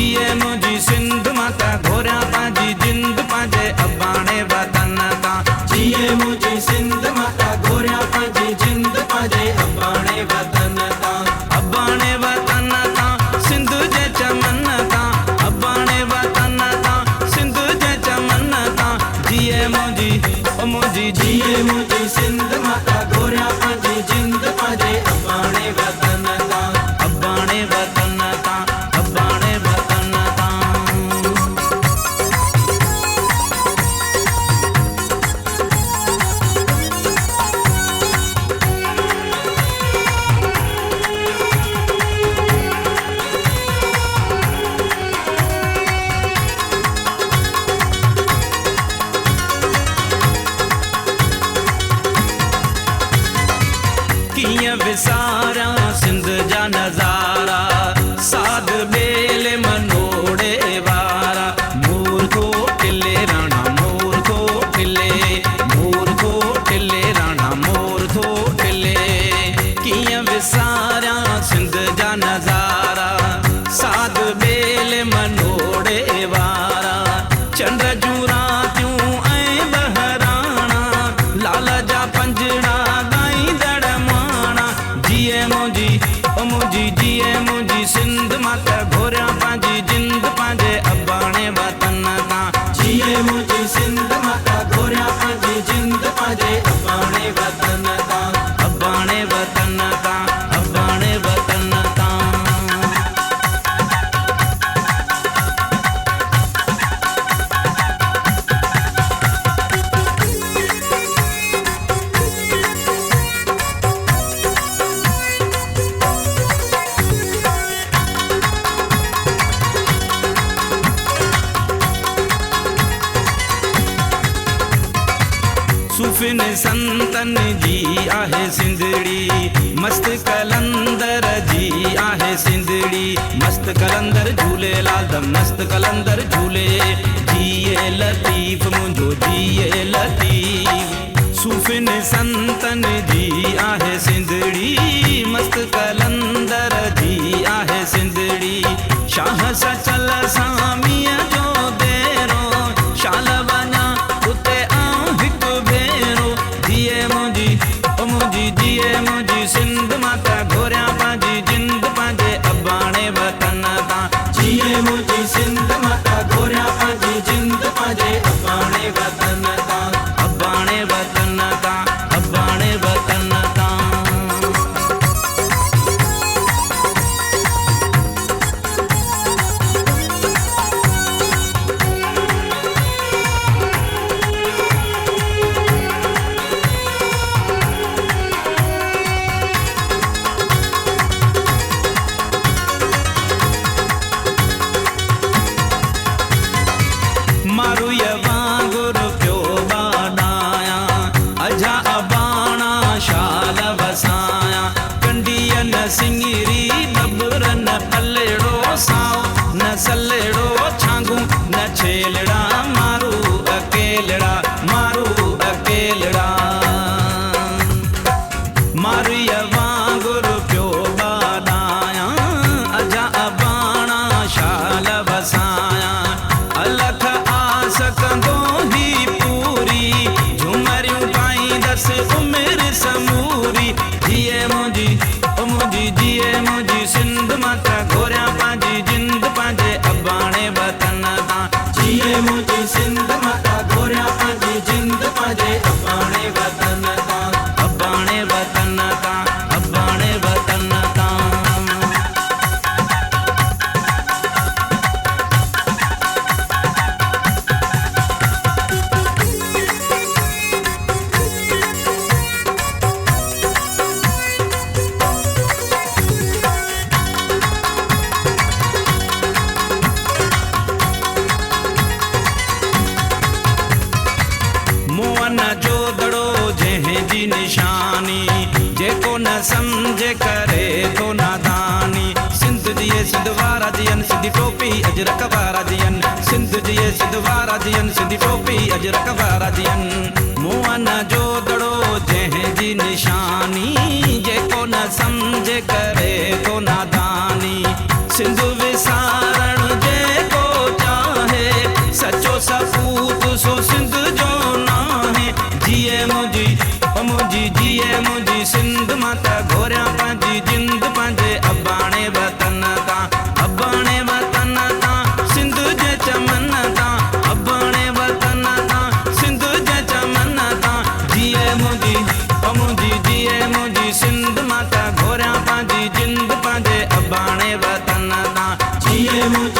जिए मुझी सिंध माता घोरिया पांजी जिंद पांजे अबाणे वतन ता। जिए मुझी सिंध माता घोरिया पांजी जिंद पांजे अबाणे वतन ता। अबाणे वतन ता सिंध जे चमन ता। अबाणे वतन ता सिंध जे चमन ता। जिए मुझी ओ मुझी जिए मुझी सिंध माता घोरिया पांजी जिंद पांजे अबाणे वतन ता। अबाणे वतन ता अबाणे वतन ता। किया विसारा सिंध जा नजारा साध बेले मनोड़े वारा। मूर्खो टिले राणा मूर्खो टिले मूर्खो टिले राणा मूर्खो टिले। किया विसारा सिंध जा नजारा साध बेले मनोड़े वारा। चंद्र जू रातियूं ऐं बहराणा लाल जा पंजड़ा गाईंदड़ माणा। जिए मुझी ओ मुझी जिए मुझी सिंध माता घोरिया पांजी जिंद पांजे अबाणे वतन ता। जिए मुझी सिंध माता घोरिया पांजी जिंद पांजे अबाणे वतन ता। अबाणे वतन ता अबाणे वतन ता। सूफिन संतन जी आहे सिंधड़ी मस्त कलंदर जी आहे सिंधड़ी। मस्त कलंदर झूले लाल दम मस्त कलंदर झूले। जिए लतीफ मुंजो जिए लतीफ। सूफिन संतन जी आहे सिंधड़ी मस्त कलंदर जी आहे सिंधड़ी। शाह सचल सामीअ जो देरो शाल वञा उते आऊं हिकु भेरो। जिए मुझी ओ मुझी जिए मुझी सिंध माता घोरिया पांजी जिंद पांजे अबाणे वतन ता। जिए मुझी सिंध माता घोरिया पांजी जिंद पांजे अबाणे वतन ता। अबाणे वतन ता अबाणे वतन ता। मारू ये वांगुरु पियो बाडाया अजा अबाणा शाल वसाया। कंडिय न सिंगिरी बबुर न पलेड़ो साओ न सलेड़ो छांगू न छेलड़ा। मारू अकेलड़ा मारू अकेलड़ा। मारू ये वांगुरु पियो बाडाया अजा अबाणा शाल वसाया। अलख आस कंदो ही पूरी झुमरियूं पाईंदसि उमिरि समूरी। जिए मुझी ओ मुझी जिए मुझी सिंध माता घोरिया पांजी जिंद पांजे अबाणे वतन ता। जिए मुझी सिंध माता घोरिया पांजी जिंद पांजे अबाणे वतन ता। अबाणे वतन ता अबाणे वतन ता। मोहन जो दड़ो जंहिं जी निशानी जेको न समझे करे तो नादानी। सिंध जिए सिंध वारा जियन सिंधी टोपी अजरक वारा जियन। सिंध जिए सिंध वारा जियन सिंधी टोपी अजरक वारा जियन। मोहन जो दड़ो जंहिं जी निशानी जेको न समझे करे तो नादानी। सिंध विसारण जे अबाणे वतन ता जिए मुझ